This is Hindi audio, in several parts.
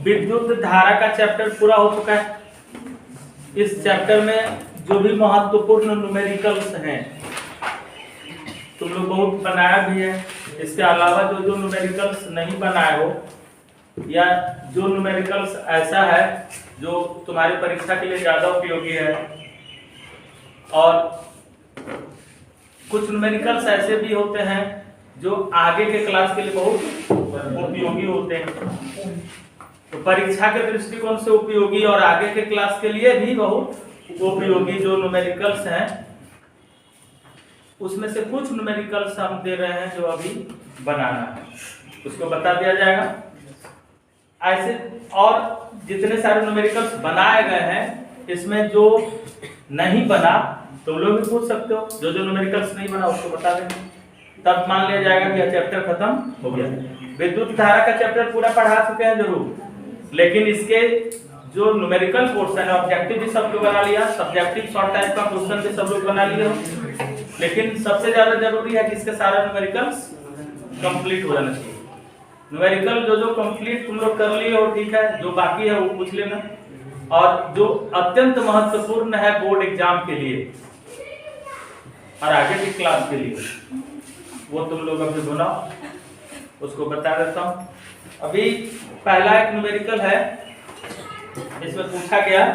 विद्युत धारा का चैप्टर पूरा हो चुका है। इस चैप्टर में जो भी महत्वपूर्ण न्यूमेरिकल्स हैं तुम लोग बहुत बनाया भी है। इसके अलावा जो जो न्यूमेरिकल्स नहीं बनाए हो या जो न्यूमेरिकल्स ऐसा है जो तुम्हारी परीक्षा के लिए ज्यादा उपयोगी है, और कुछ न्यूमेरिकल्स ऐसे भी होते हैं जो आगे के क्लास के लिए बहुत उपयोगी होते हैं। तो परीक्षा के दृष्टिकोण से उपयोगी और आगे के क्लास के लिए भी बहुत उपयोगी जो न्यूमेरिकल्स हैं, उसमें से कुछ न्यूमेरिकल्स हम दे रहे हैं जो अभी बनाना है, उसको बता दिया जाएगा। ऐसे और जितने सारे न्यूमेरिकल्स बनाए गए हैं इसमें जो नहीं बना तुम लोग भी पूछ सकते हो, जो जो न्यूमेरिकल्स नहीं बना उसको बता देंगे, तब मान लिया जाएगा कि यह चैप्टर खत्म हो गया। विद्युत धारा का चैप्टर पूरा पढ़ा चुके हैं जरूर, लेकिन इसके जो न्यूमेरिकल पोर्शन है ऑब्जेक्टिव भी सब लोग बना लिया, सब्जेक्टिव शॉर्ट टाइप का क्वेश्चन भी सब लोग बना लिया, लेकिन सबसे ज्यादा जरूरी है कि इसके सारे न्यूमेरिकल्स कंप्लीट हो जाना चाहिए। न्यूमेरिकल जो जो कंप्लीट तुम लोग कर लिए हो ठीक है, जो बाकी है वो पूछ लेना, और जो अत्यंत महत्वपूर्ण है बोर्ड एग्जाम के लिए और आगे की क्लास के लिए वो तुम लोग अभी बनाओ, उसको बता देता हूं। अभी पहला एक न्यूमेरिकल है, इसमें पूछा गया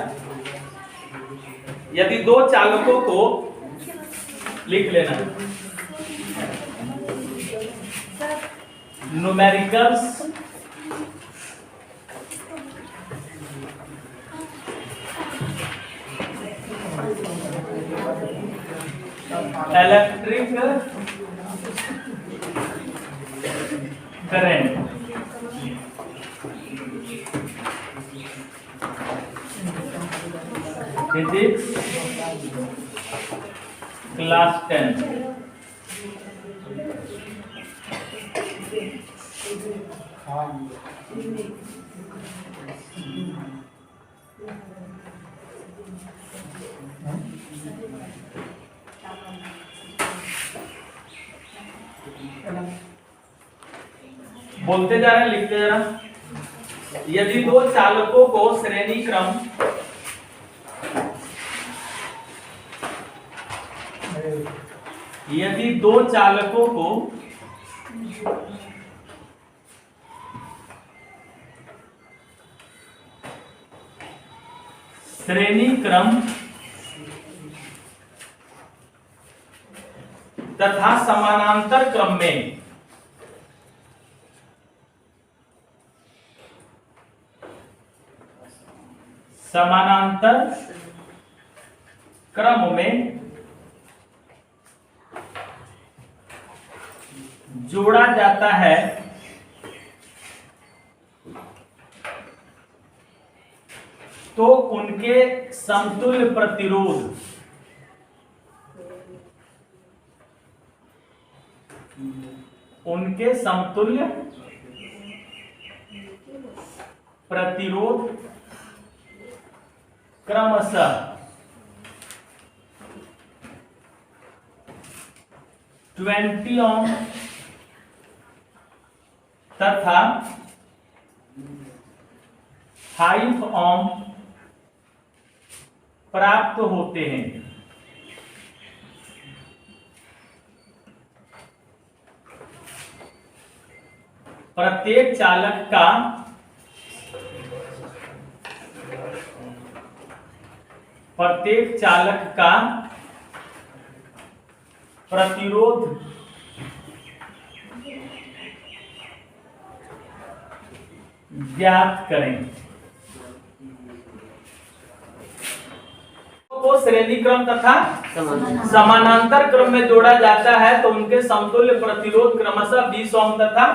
यदि दो चालकों को लिख लेना numericals electric current physics class 10 बोलते जा रहे हैं, लिखते जा रहे हैं। यदि दो चालकों को श्रेणी क्रम यदि दो चालकों को श्रेणी क्रम तथा समानांतर क्रम में जोड़ा जाता है तो उनके समतुल्य प्रतिरोध क्रमशः 20 ओम तथा 5 ओम प्राप्त होते हैं। प्रत्येक चालक का प्रतिरोध ज्ञात करें। को श्रेणी क्रम तथा समानांतर क्रम में जोड़ा जाता है तो उनके समतुल्य प्रतिरोध क्रमशः 20 ओम तथा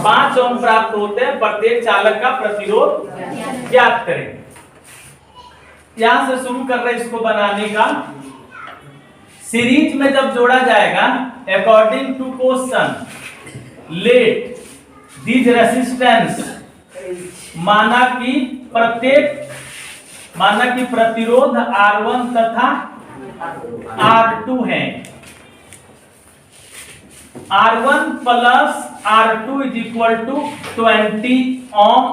5 ओम प्राप्त होते हैं। प्रत्येक चालक का प्रतिरोध ज्ञात करें। यहां से शुरू कर रहे इसको बनाने का। सीरीज में जब जोड़ा जाएगा according to question let this resistance, माना कि प्रतिरोध R1 तथा R2 हैं। R1 plus R2 is equal to 20 ohm.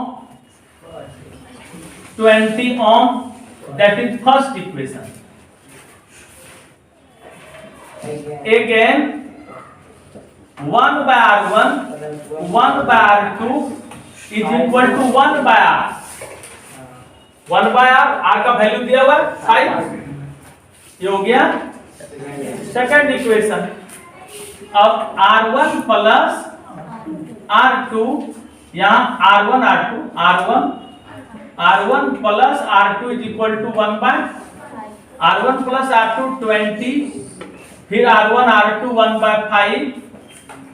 20 ohm. That is first equation. Again 1 by R1, 1 by R2 is equal to 1 by R. 1 by R का वैल्यू दिया हुआ 5, ये हो गया सेकंड इक्वेशन। अब R1 प्लस R2, यहाँ R1 plus R2 is equal to 1 by R1 plus R2 20, फिर R1 R2 1 बाय 5,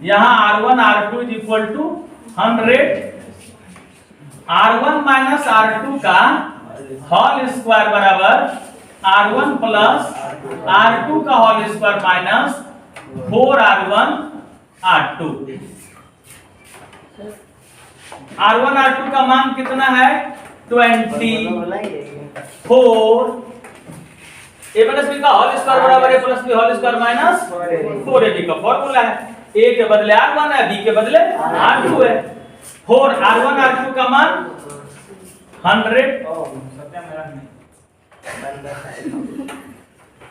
यहाँ R1 R2 is equal to 100। R1 minus R2 का होल स्क्वायर बराबर R1 प्लस R2 का whole square minus 4R1 R2। R1 R2 का मान कितना है 24। ए प्लस बी का होल स्क्वायर बराबर A plus B whole square minus 4ab का फॉर्मूला है। ए के बदले R1 है, बी के बदले R2 है। 4 R1 R2 का मान 100।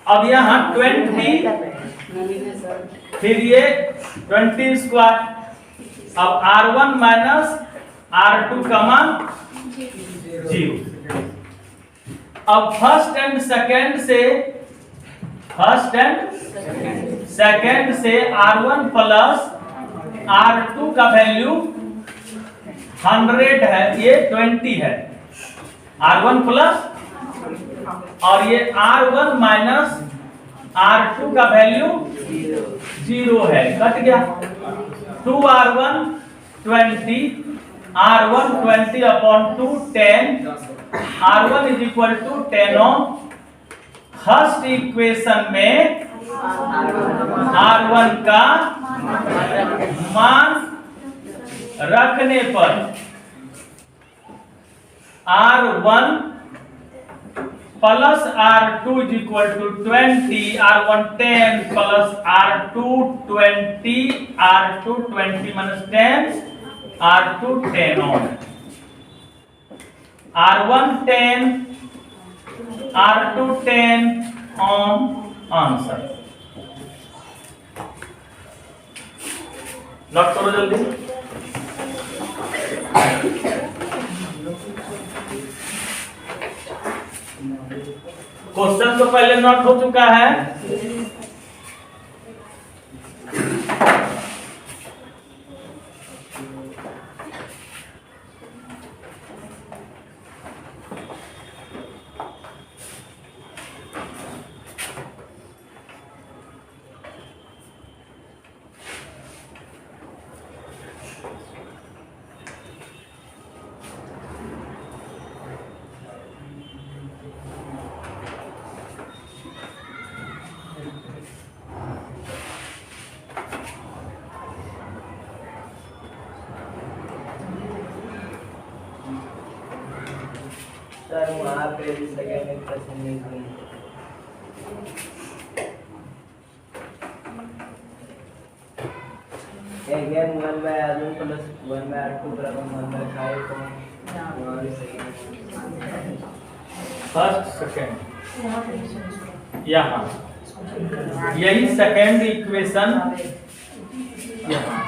अब यहाँ 20, फिर ये 20 स्क्वायर। अब R1 माइनस R2 का मान 0। अब फर्स्ट एंड सेकंड से R1 प्लस R2 का वैल्यू 100 है, ये 20 है R1 प्लस, और ये R1 माइनस R2 का वैल्यू 0 है, कट गया। 2R1 20, R1 20 upon 2 10, R1 is equal to 10 ohm. First equation में R1 का मान रखने पर R1 plus R2 is equal to 20, R1 10 plus R2 20, R2 20 minus 10, R2 10 ohm. R1 10, R2 10 ohm answer. Note करो जल्दी। क्वेश्चन तो पहले नोट हो चुका है। सर वहाँ पे भी सेकेंड प्रश्न नहीं again 1 by R1 plus 1 by R2 बराबर 1 by 5 तो वहाँ भी सही है। फर्स्ट सेकंड यहाँ, यही सेकंड इक्वेशन यहाँ।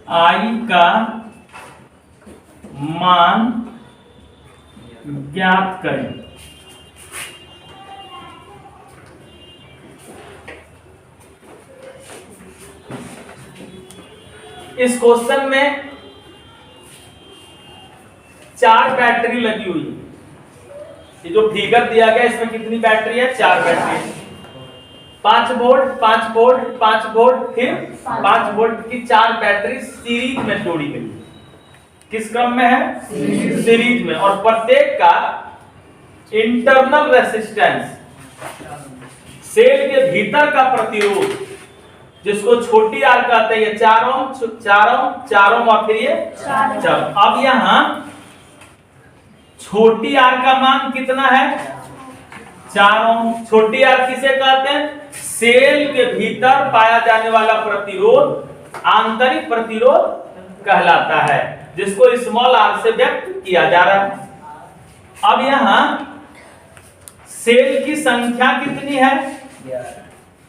I का मान ज्ञात करें। इस क्वेश्चन में 4 बैटरी लगी हुई है। ये जो फिगर दिया गया इसमें कितनी बैटरी है? 4 बैटरी है। 5 वोल्ट 5 वोल्ट 5 वोल्ट फिर 5 वोल्ट की 4 बैटरी सीरीज में जोड़ी गई। किस क्रम में है? सीरीज में। और प्रत्येक का इंटरनल रेसिस्टेंस, सेल के भीतर का प्रतिरोध, जिसको छोटी आर कहते हैं, ये 4 ओम 4 ओम 4 ओम और फिर ये 4। अब यहां छोटी आर का मान कितना है? 4 ओम। छोटी आर किसे कहते हैं? सेल के भीतर पाया जाने वाला प्रतिरोध आंतरिक प्रतिरोध कहलाता है, जिसको स्मॉल आर से व्यक्त किया जा रहा है। अब यहां सेल की संख्या कितनी है?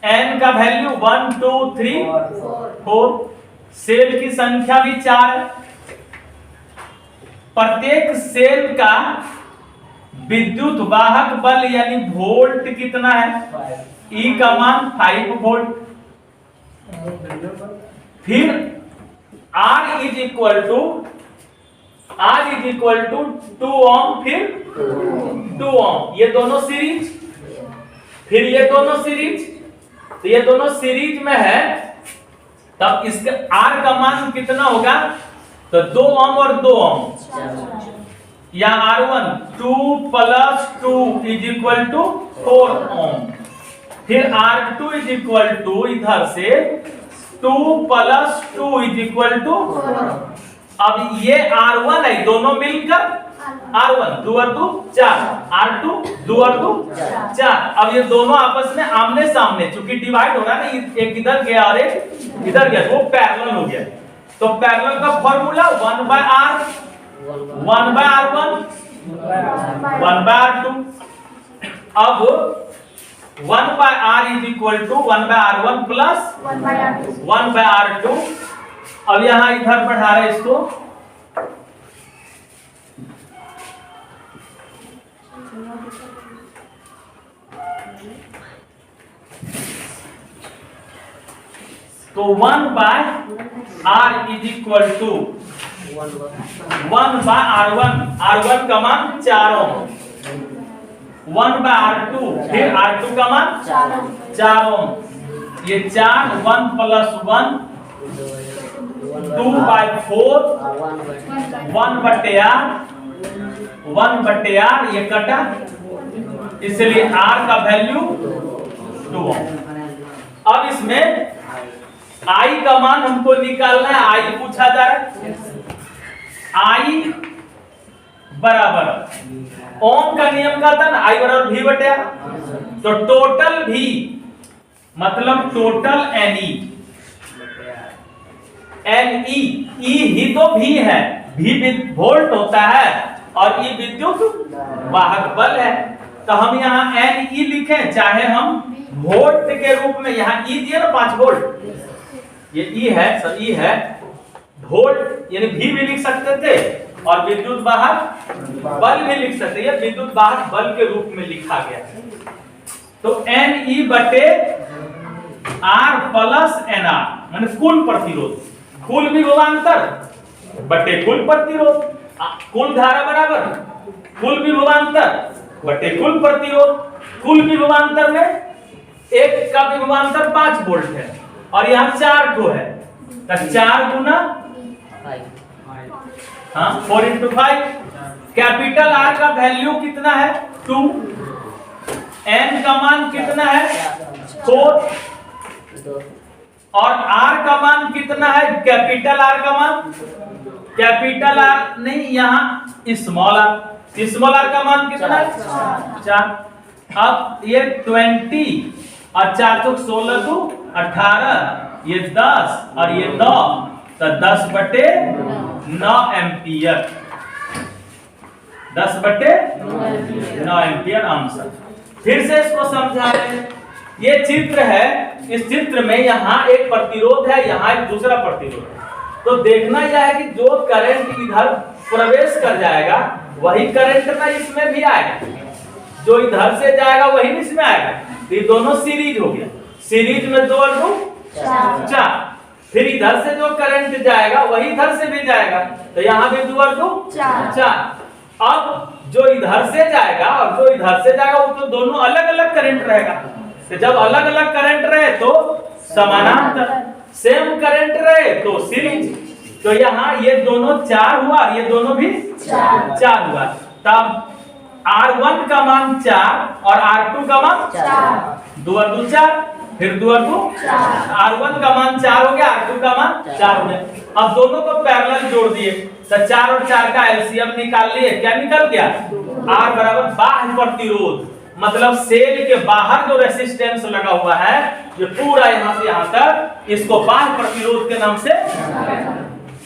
n का वैल्यू 1 2 3 4। सेल की संख्या भी 4 है। प्रत्येक सेल का विद्युत वाहक बल यानी वोल्ट कितना है? E का मान 5 वोल्ट। फिर R इज इक्वल टू 2 ओम, फिर 2 ओम। ये दोनों सीरीज, फिर ये दोनों सीरीज, तो ये दोनों सीरीज में है। तब इसका R का मान कितना होगा? तो 2 ओम और 2 ओम, या R1 2 plus 2 is equal to 4 ohm. फिर R2 इज इक्वल टू इधर से 2 प्लस 2 इज इक्वल टू। अब ये R1 है, दोनों मिलकर R1 2 और 2 4, R2 2 और 2 4। अब ये दोनों आपस में आमने सामने, चूंकि डिवाइड हो रहा है ना, एक इधर गया और एक इधर गया, वो पैरेलल हो गया। तो पैरेलल का फॉर्मूला 1/R 1/R1 1/R2। अब 1/R is equal to 1/R1 plus 1/R2। अब यहां इधर बढ़ा रहे इसको, तो 1/R is equal to 1/R1, R1 का मान 4 ओम, 1/R2, फिर R2 का मान 4 ओम। ये 4 1 प्लस 1 2/4 1/R ये कटा, इसलिए R का वैल्यू 2 ओम। अब इसमें I का मान हमको निकालना है। I पूछा जा रहा है। I बराबर ओम का नियम का था ना, I बराबर V बटे R। तो टोटल V मतलब टोटल NE, NE E ही तो V है, V वोल्ट होता है और E विद्युत वाहक बल है। तो हम यहाँ NE लिखें, चाहे हम वोल्ट के रूप में, यहाँ E दिए ना 5 वोल्ट, ये E है, सब E है। वोल्ट यानी V भी लिख सकते थे और विद्युत वाहक बल भी लिख सकते, ये विद्युत वाहक बल के रूप में लिखा गया। तो NE बटे R प्लस NR माने कुल प्रतिरोध, कुल विभवांतर बटे कुल प्रतिरोध, कुल धारा बराबर कुल विभवांतर बटे कुल प्रतिरोध। कुल विभवांतर में एक का विभवांतर 5 वोल्ट है और यहाँ 4 को है, तो 4 गुना 4 into 5। कैपिटल R का वैल्यू कितना है? 2। N का मान कितना है? 4। और R का मान कितना है? कैपिटल R का मान, कैपिटल R नहीं, यहाँ स्मॉल R, स्मॉल R का मान कितना है? 4। अब ये 20 और 4 तो 16 को 18, ये 10 और ये 9, तो 10/9 एम्पियर, 10/9 एम्पियर आंसर। फिर से इसको समझा रहे हैं। ये चित्र है, इस चित्र में यहाँ एक प्रतिरोध है, यहाँ एक दूसरा प्रतिरोध है। तो देखना यह है कि जो करंट इधर प्रवेश कर जाएगा वही करंट ना इसमें भी आएगा, जो इधर से जाएगा वही इसमें आएगा। तो ये दोनों सीरीज हो गया, सीरीज में 2 और 2 4। फिर इधर से जो करंट जाएगा वही इधर से भी जाएगा, तो यहाँ भी 2 और 2 4। अब जो इधर से जाएगा और जो इधर से जाएगा वो तो दोनों अलग अलग करंट रहेगा। तो जब अलग अलग करंट रहे तो समानांतर, सेम करंट रहे तो सीरीज। तो यहाँ ये दोनों 4 हुआ, ये दोनों भी 4 हुआ। तब R1 का मान 4 और R2 का मान 4, 2 और 2 4, फिर 2 और 2 R1 का मान 4 हो गया, R2 का मान 4 हो गया। अब दोनों को पैरेलल जोड़ दिए तो 4 और 4 का एलसीएम निकाल लिए, क्या निकल गया? R बराबर बाह्य प्रतिरोध, मतलब सेल के बाहर जो रेसिस्टेंस लगा हुआ है ये पूरा यहाँ से यहाँ तक, इसको बाह्य प्रतिरोध के नाम से।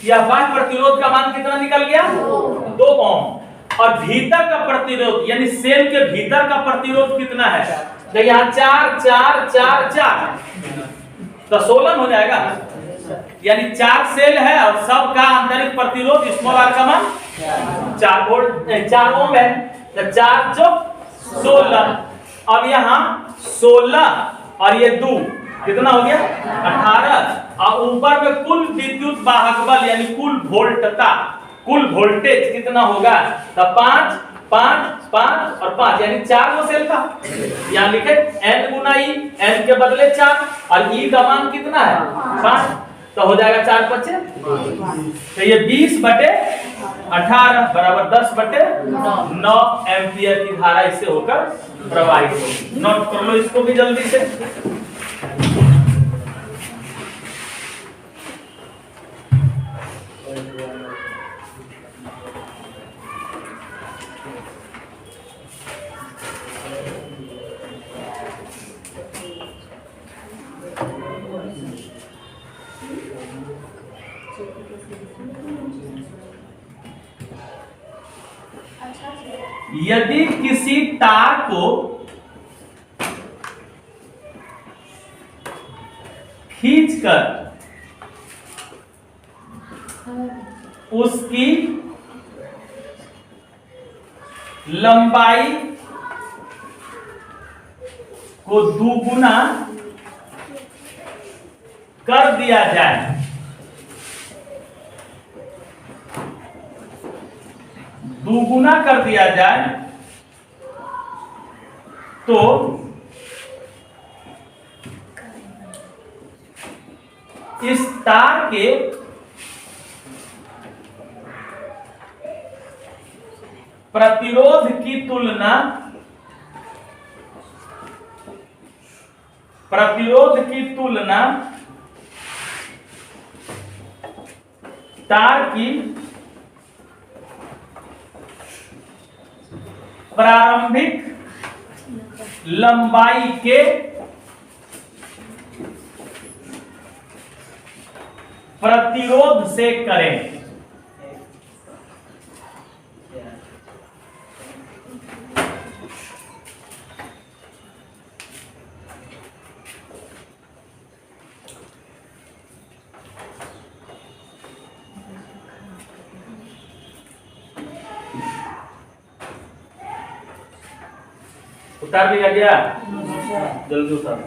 यह बाह्य प्रतिरोध का मान कितना निकल गया? 2 ओम। और भीतर का प्रतिरोध यानी सेल के भीतर का प्रतिरोध कितना है? तो यहाँ 4 4 4 4 तो 16 हो जाएगा, यानी 4 सेल है और सबका आंतरिक प्रतिरोध स्मॉल r का मान 4 ओम है। तो 4 जो 16। अब यहाँ 16 और ये 2 कितना हो गया? 18। और ऊपर में कुल विद्युत वाहक बल यानी कुल वोल्टता, कुल वोल्टेज कितना होगा? तो 5 5 5 और 5 यानी 4 वो सेल का। यहाँ लिखे n गुना ई, n के बदले 4 और ई का मान कितना है? 5। तो हो जाएगा 4 5। तो ये 20/18 बराबर 10/9 एम्पियर की धारा इससे होकर प्रवाहित होगी। नोट कर लो इसको भी जल्दी से। यदि किसी तार को खींचकर उसकी लंबाई को दुगुना कर दिया जाए दुगुना कर दिया जाए तो इस तार के प्रतिरोध की तुलना तार की प्रारंभिक लंबाई के प्रतिरोध से करें। उतार लिया गया, जल्दी उतार।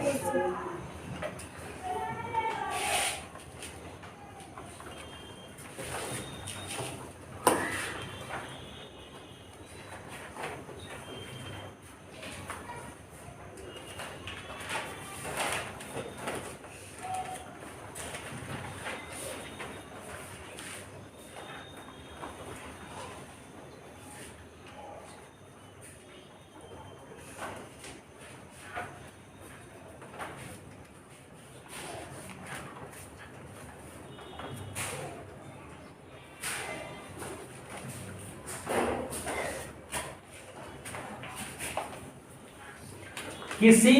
किसी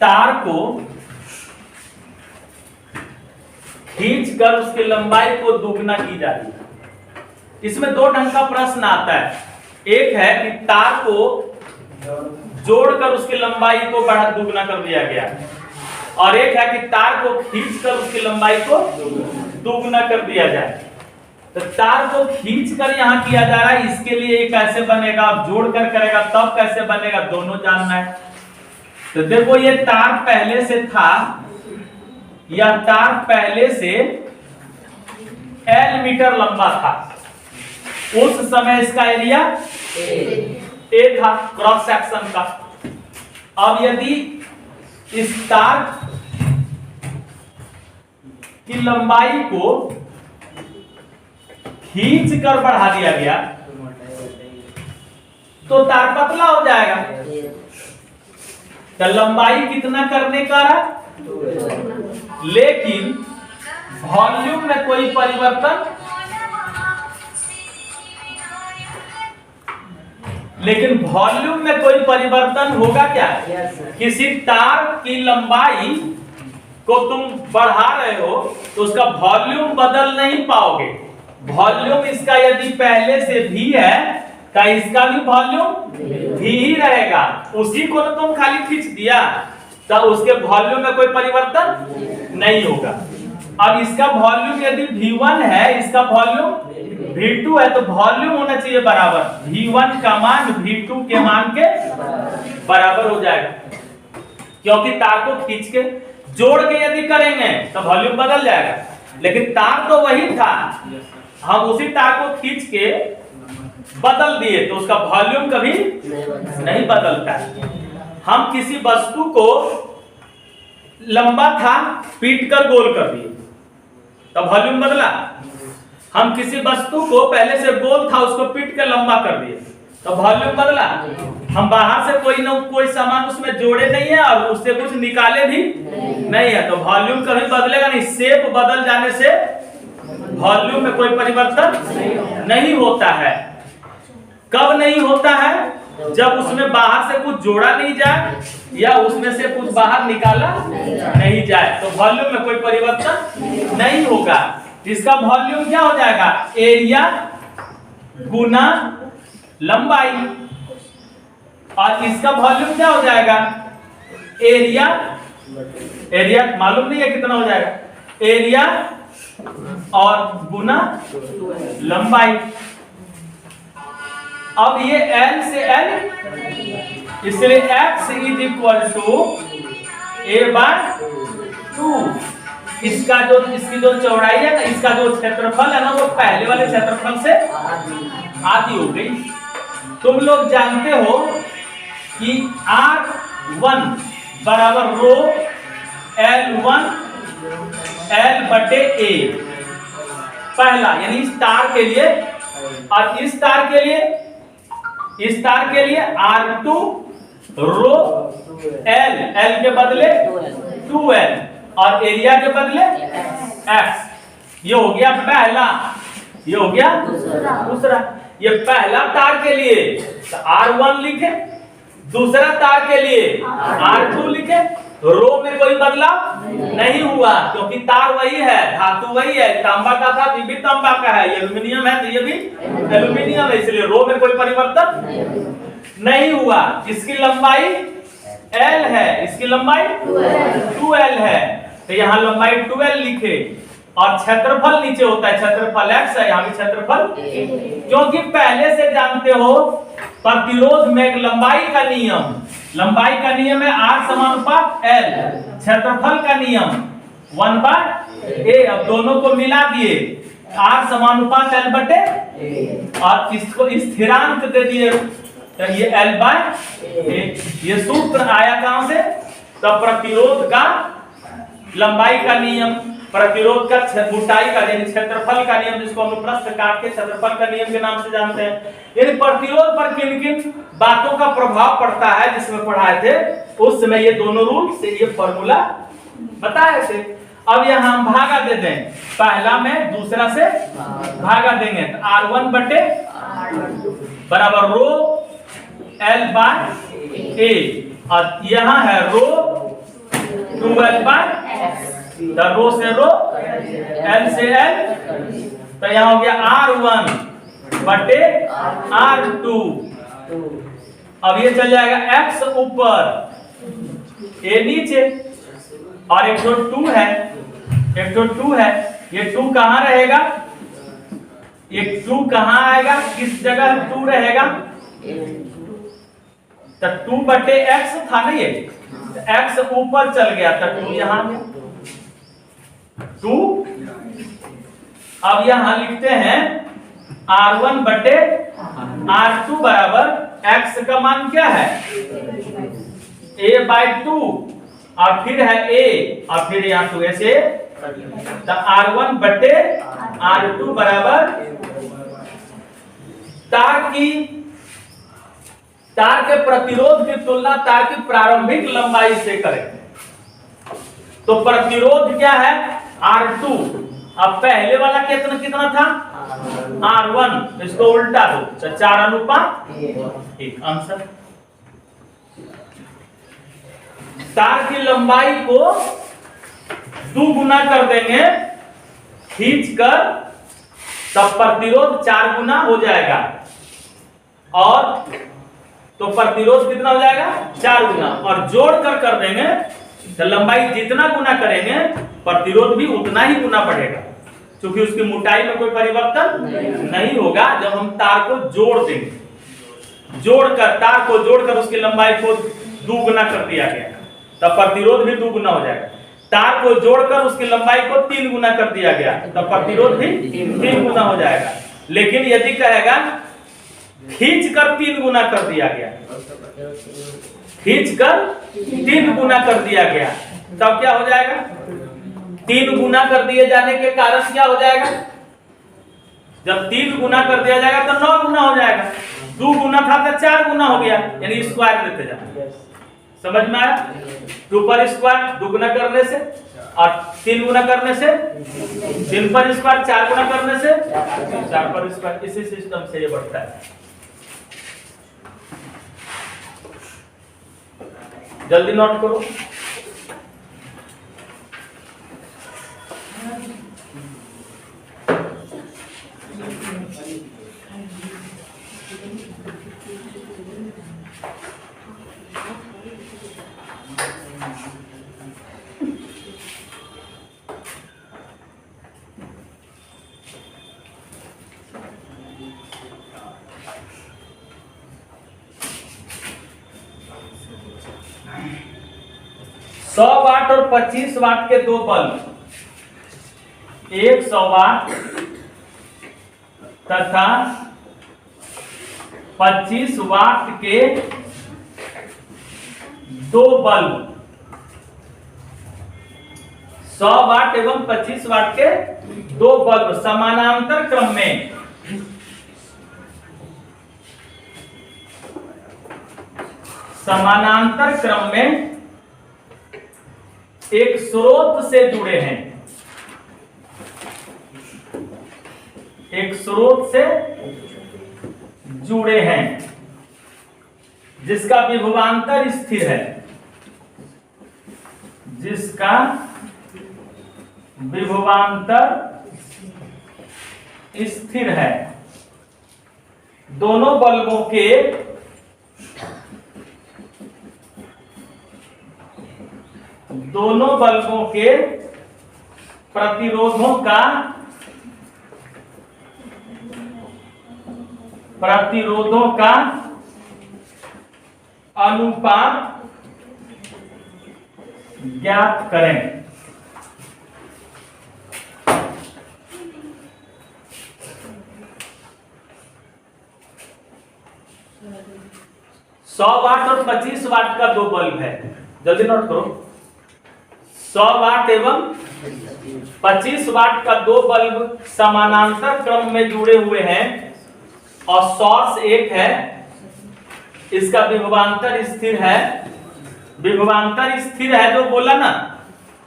तार को खींचकर उसकी लंबाई को दुगना की जाती है। इसमें दो ढंग का प्रश्न आता है। एक है कि तार को जोड़कर उसकी लंबाई को बढ़ा दुगना कर दिया गया, और एक है कि तार को खींचकर उसकी लंबाई को दुगना कर दिया जाए। तो तार को खींच कर यहाँ किया जा रहा है, इसके लिए ये कैसे बनेगा, आप जोड़ कर करेगा तब कैसे बनेगा, दोनों जानना है। तो देखो ये तार पहले से था, यह तार पहले से L मीटर लंबा था, उस समय इसका एरिया A था क्रॉस सेक्शन का। अब यदि इस तार की लंबाई को खींच कर बढ़ा दिया गया तो तार पतला हो जाएगा। तो लंबाई कितना करने का रहा, लेकिन वॉल्यूम में कोई परिवर्तन, लेकिन वॉल्यूम में कोई परिवर्तन होगा क्या? किसी तार की लंबाई को तुम बढ़ा रहे हो तो उसका वॉल्यूम बदल नहीं पाओगे। वॉल्यूम इसका यदि पहले से भी है तो इसका भी वॉल्यूम भी ही रहेगा, उसी को तो तुम खाली खींच दिया तो उसके वॉल्यूम में कोई परिवर्तन नहीं होगा। अब इसका वॉल्यूम यदि V1 है, इसका वॉल्यूम V2 है, तो वॉल्यूम होना चाहिए बराबर, V1 का मान V2 के मान के बराबर हो जाएगा, क्योंकि तार को खींच के जोड़ के यदि करेंगे तो वॉल्यूम बदल जाएगा, लेकिन तार तो वही था, हम उसी तार को खींच के बदल दिए तो उसका वॉल्यूम कभी नहीं बदलता। हम किसी वस्तु को लंबा था पीट कर गोल कर दिए तो वॉल्यूम बदला। हम किसी वस्तु को पहले से गोल था उसको पीट कर लंबा कर दिए तो वॉल्यूम बदला। हम बाहर से कोई न कोई सामान उसमें जोड़े नहीं है और उससे कुछ निकाले भी नहीं है तो वॉल्यूम कभी बदलेगा नहीं। शेप बदल जाने से वॉल्यूम में कोई परिवर्तन नहीं होता है। कब नहीं होता है? जब उसमें बाहर से कुछ जोड़ा नहीं जाए या उसमें से कुछ बाहर निकाला नहीं जाए तो वॉल्यूम में कोई परिवर्तन नहीं होगा। इसका वॉल्यूम क्या हो जाएगा? एरिया गुना लंबाई, और इसका वॉल्यूम क्या हो जाएगा? एरिया मालूम नहीं है कितना हो जाएगा, एरिया और गुना लंबाई। अब ये L से L, इसलिए X is equal to A/2। इसकी जो चौड़ाई है ना, इसका जो क्षेत्रफल है ना, वो पहले वाले क्षेत्रफल से आधी हो गई। तुम लोग जानते हो कि R1 बराबर रो L1 L/A पहला, यानी इस तार के लिए, और इस तार के लिए R2 रो L के बदले 2L और एरिया के बदले X। ये हो गया पहला, ये हो गया दूसरा। ये पहला तार के लिए तो R1 लिखे, दूसरा तार के लिए R2 लिखे। रो में कोई बदलाव नहीं हुआ क्योंकि तार वही है, धातु वही है। तांबा का था, ये भी तांबा का है, ये एल्युमिनियम है तो ये भी एल्युमिनियम है, इसलिए रो में कोई परिवर्तन नहीं हुआ। इसकी लंबाई L है, इसकी लंबाई 2L है, तो यहाँ लंबाई 2L लिखे। और क्षेत्रफल नीचे होता है, क्षेत्रफल X है, यहाँ भी क्षेत्रफल, क्योंकि पहले से जानते हो प्रतिरोध में लंबाई का नियम है R समानुपात L, क्षेत्रफल का नियम 1/A। अब दोनों को मिला दिए, R समानुपात L/A, और इसको स्थिरांक दे दिए तो ये L/A। ये सूत्र आया कहां से? तो प्रतिरोध का लंबाई का नियम, प्रतिरोध का मोटाई का यानी क्षेत्रफल का नियम, जिसको हम प्रस्थ काट के क्षेत्रफल का नियम के नाम से जानते हैं। यानी प्रतिरोध पर किन किन बातों का प्रभाव पड़ता है जिसमें पढ़ाए थे उस समय ये दोनों रूल से ये फॉर्मूला बताए थे। अब यहाँ हम भागा दे दें, पहला में दूसरा से भागा देंगे तो R1/A बराबर रो L/A, और यहाँ है रो 2L/X, रो से रो L से L, तो यहाँ हो गया R1/R2। अब ये चल जाएगा X ऊपर A नीचे, और एक 2 है, ये 2 कहाँ रहेगा, ये 2 कहाँ आएगा, किस जगह 2 रहेगा, तो 2/x था ना, ये x ऊपर चल गया तो 2 यहाँ गया 2। अब यहां लिखते हैं R1/R2 बराबर x का मान क्या है a/2 और फिर है a और फिर यहाँ 2 ऐसे, तो R1/R2 बराबर तार के प्रतिरोध की तुलना तार की प्रारंभिक लंबाई से करें। तो प्रतिरोध क्या है R2, अब पहले वाला कितना था R1, इसको उल्टा दो तो 4:1 आंसर। तार की लंबाई को 2 गुना कर देंगे खींच कर, तब प्रतिरोध 4 गुना हो जाएगा, और तो प्रतिरोध कितना हो जाएगा 4 गुना, और जोड़ कर देंगे तो लंबाई जितना गुना करेंगे प्रतिरोध भी उतना ही गुना बढ़ेगा, क्योंकि उसकी मोटाई में कोई परिवर्तन नहीं होगा। जब हम तार को जोड़ देंगे, तार को जोड़कर उसकी लंबाई को 2 गुना कर दिया गया, तब प्रतिरोध भी 2 गुना हो जाएगा। तार को जोड़कर उसकी लंबाई को 3 गुना कर दिया गया, तब प्रतिरोध भी 3 गुना हो जाएगा। लेकिन यदि कहेगा खींचकर 3 गुना कर दिया गया, खींचकर 3 गुना कर दिया गया, तब क्या हो जाएगा, 3 गुना कर दिए जाने के कारण क्या हो जाएगा, जब 3 गुना कर दिया जाएगा तो 9 गुना हो जाएगा, 2 गुना था तो 4 गुना हो गया, यानी स्क्वायर लेते जाना। समझ में आया, 2 पर स्क्वायर 2 गुना करने से, और 3 गुना करने से 3 पर स्क्वायर, 4 गुना करने से 4 पर स्क्वायर, इसी सिस्टम से ये बढ़ता है। जल्दी नोट करो। सौ वाट और 25 वाट के 2 बल्ब, 100 वाट तथा 25 वाट के 2 बल्ब, 100 वाट एवं 25 वाट के 2 बल्ब समानांतर क्रम में एक स्रोत से जुड़े हैं, एक स्रोत से जुड़े हैं जिसका विभवांतर स्थिर है, जिसका विभवांतर स्थिर है। दोनों बल्बों के प्रतिरोधों का अनुपात ज्ञात करें। सौ वाट और 25 वाट का 2 बल्ब है, जल्दी नोट करो। 100 वाट एवं 25 वाट का 2 बल्ब समानांतर क्रम में जुड़े हुए हैं और सोर्स एक है, इसका विभवांतर स्थिर है। विभवांतर स्थिर है जो बोला ना,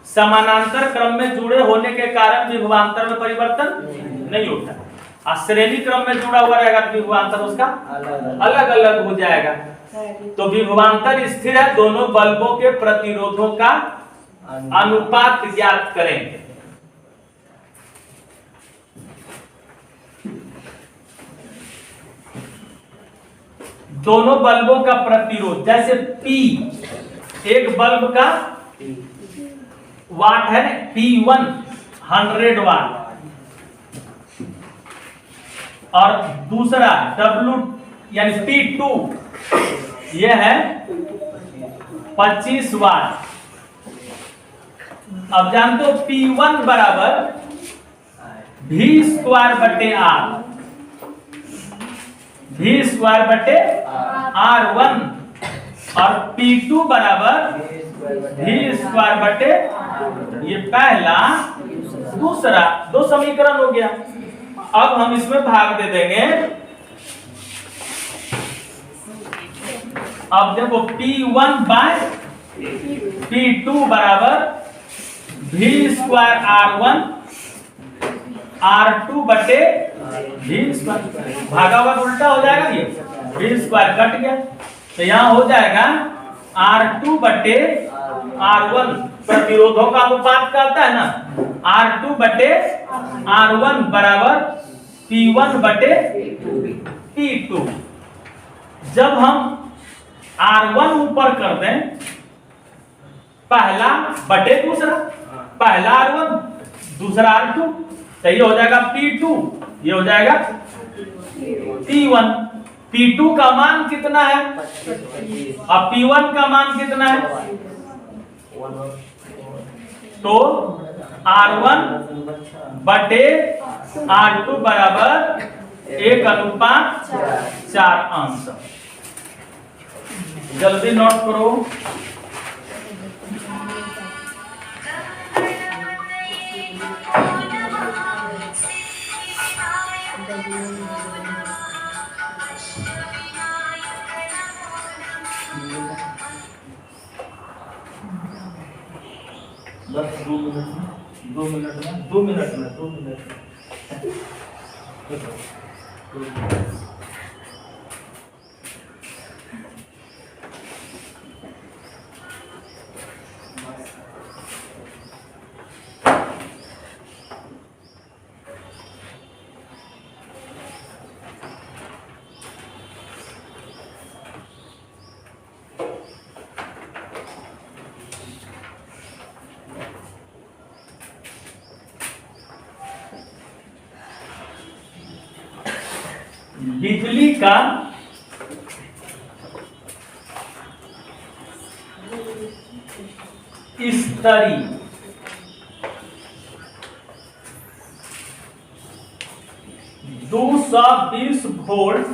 समानांतर क्रम में जुड़े होने के कारण विभवांतर में परिवर्तन नहीं होता। श्रेणी क्रम में जुड़ा हुआ रहेगा तो विभवांतर उसका अलग अलग हो जाएगा। तो विभवांतर स्थिर है, दोनों बल्बों के प्रतिरोधों का अनुपात ज्ञात करें। दोनों बल्बों का प्रतिरोध, जैसे P एक बल्ब का वाट है P1 100 वाट, और दूसरा W यानी P2 ये है 25 वाट। अब जानते हो P1 बराबर V स्क्वायर बटे R, V स्क्वायर बटे R1, और P2 बराबर V स्क्वायर बटे, ये पहला दूसरा, दो समीकरण हो गया। अब हम इसमें भाग दे देंगे। अब देखो P1 बाय P2 बराबर V स्क्वायर R1 R2 बटे V स्क्वायर, भागा हुआ उल्टा हो जाएगा, ये V स्क्वायर कट गया, तो यहां हो जाएगा R2 बटे R1, प्रतिरोधों का अनुपात कहता है ना, R2 बटे R1 बराबर P1 बटे P2। जब हम R1 ऊपर कर दें, पहला बटे दूसरा, पहला R1 दूसरा R2, तो ये हो जाएगा P2, ये हो जाएगा P1। P2 का मान कितना है, अब P1 का मान कितना है, तो R1 बटे R2 बराबर 1:4 अंश। जल्दी नोट करो। बस 2 मिनट में बिजली का स्तरी 220 वोल्ट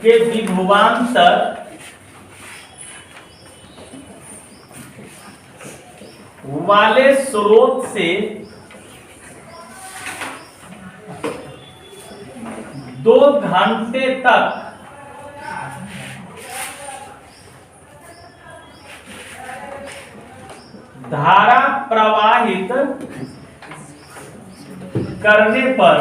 के विभवांतर वाले स्रोत से 2 घंटे तक धारा प्रवाहित करने पर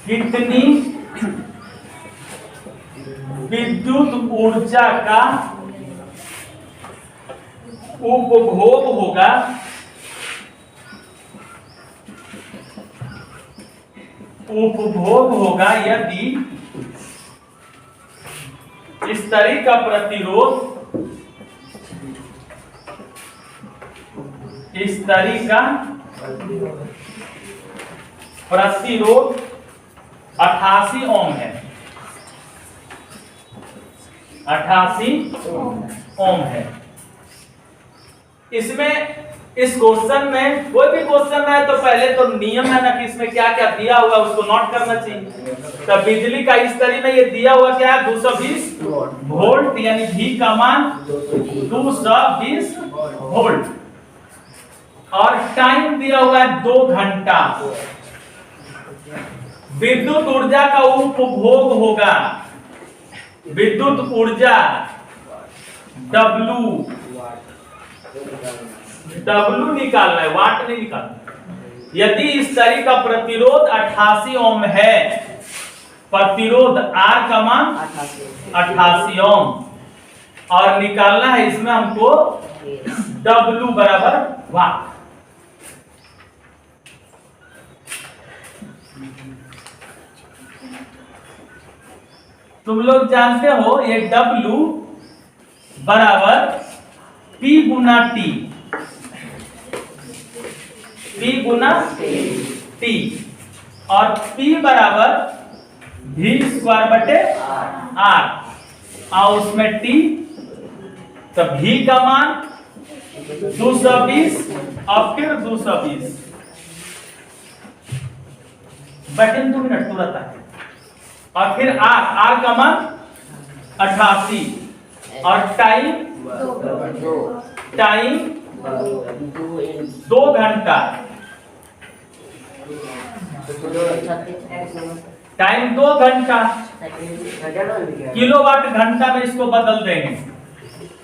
कितनी विद्युत ऊर्जा का उपभोग होगा, यदि स्तरी का प्रतिरोध 88 ओम है, 88 ओम है। इसमें इस क्वेश्चन में कोई भी क्वेश्चन है तो पहले तो नियम है ना कि इसमें क्या क्या दिया हुआ उसको नोट करना चाहिए। तो बिजली का स्तरी में ये दिया हुआ क्या है, 220 वोल्ट, यानी V का मान 220 वोल्ट, और टाइम दिया हुआ है 2 घंटा। विद्युत ऊर्जा का उपभोग होगा, विद्युत ऊर्जा W निकालना है, वाट नहीं निकालना। यदि स्तरी का प्रतिरोध 88 ओम है, प्रतिरोध R का मान 88 ओम, और निकालना है इसमें हमको W बराबर वाट। तुम लोग जानते हो ये W बराबर P गुना T, P गुना T, और P बराबर V स्क्वायर बटे R, और उसमें T, तो V का मान 220 और फिर 220, बैठे 2 मिनट तुरंत आके, और फिर R का मान 88, और टाइम 2 घंटा, टाइम 2 घंटा, किलोवाट घंटा में इसको बदल देंगे।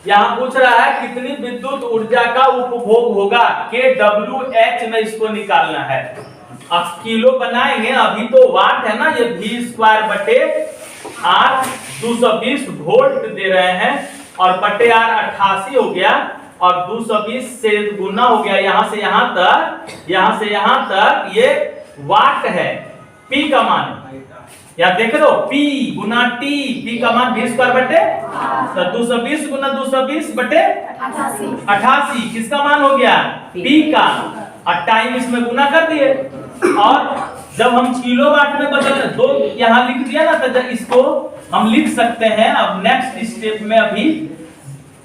यहाँ पूछ रहा है कितनी विद्युत ऊर्जा का उपभोग होगा, kWh में इसको निकालना है। अब किलो बनाएंगे, अभी तो वाट है ना, ये V स्क्वायर बटे R 220 वोल्ट दे रहे हैं, और बटे R 88 हो गया, और 220 से गुना हो गया, यहाँ से यहाँ तक, यहाँ से यहाँ तक ये वाट है। P का मान यहाँ देख लो, P गुना T, P का मान V स्क्वायर बटे, तो 220 गुना 220 बटे 88, किसका मान हो गया? P का, और टाइम इसमें गुना कर दिए, और जब हम किलोवाट में बदल दो यहाँ लिख दिया ना, तो इसको हम लिख सकते हैं। अब नेक्स्ट स्टेप में अभी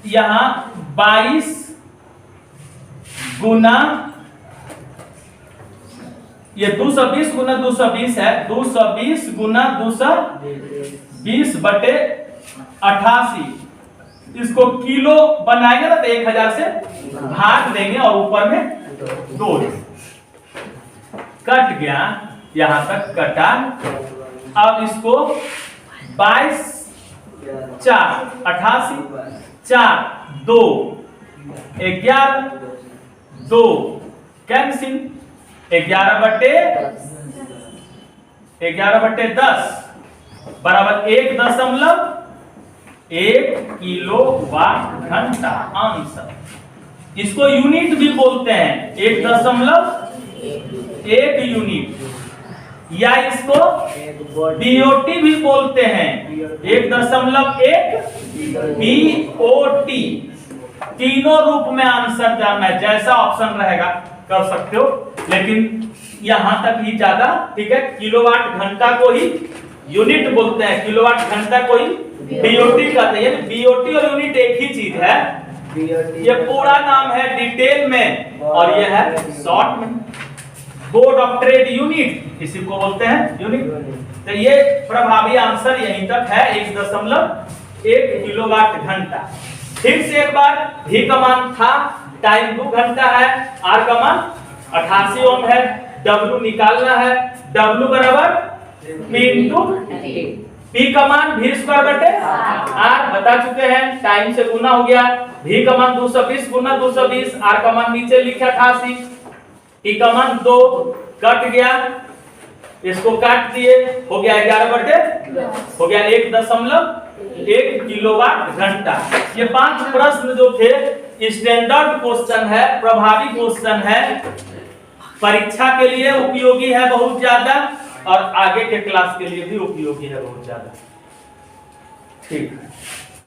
यहाँ 22 गुना, ये 220 गुना 220 है, 220 गुना 220 बटे 88, इसको किलो बनाएंगे ना तो 1000 से भाग देंगे, और ऊपर में 2 कट गया, यहां तक कटा। अब इसको 22 4 88 4 2 11 2 कैंसिल, 11 बटे 10 बराबर 1.1 किलोवाट घंटा आंसर। इसको यूनिट भी बोलते हैं, 1.1 यूनिट, या इसको BOT भी बोलते हैं, 1.1 BOT। तीनों रूप में आंसर जानना है, जैसा ऑप्शन रहेगा कर सकते हो, लेकिन यहां तक ही ज्यादा ठीक है। किलोवाट घंटा को ही यूनिट बोलते हैं, किलोवाट घंटा को ही BOT कहते हैं। BOT और यूनिट एक ही चीज है, ये पूरा नाम है डिटेल में, और ये है शॉर्ट में। बोर्ड ऑफ ट्रेड यूनिट इसी को बोलते हैं, यूनिट। तो ये प्रभावी आंसर यहीं तक है, 1.1 किलोवाट घंटा। फिर से एक बार, V का मान था, टाइम 2 घंटा है, R का मान 88 ओम है, W निकालना है, W बराबर P का मान V स्क्वायर बटे R बता चुके हैं, टाइम से गुना हो गया, V का मान 220 गुना 220, R का मान नीचे लिखे 88, T का मान 2 कट गया, इसको काट दिए, हो गया 11 बटे, हो गया 1.1 किलोवाट घंटा। ये 5 प्रश्न जो थे स्टैंडर्ड क्वेश्चन है, प्रभावी क्वेश्चन है, परीक्षा के लिए उपयोगी है बहुत ज्यादा, और आगे के क्लास के लिए भी उपयोगी है बहुत ज्यादा। ठीक है।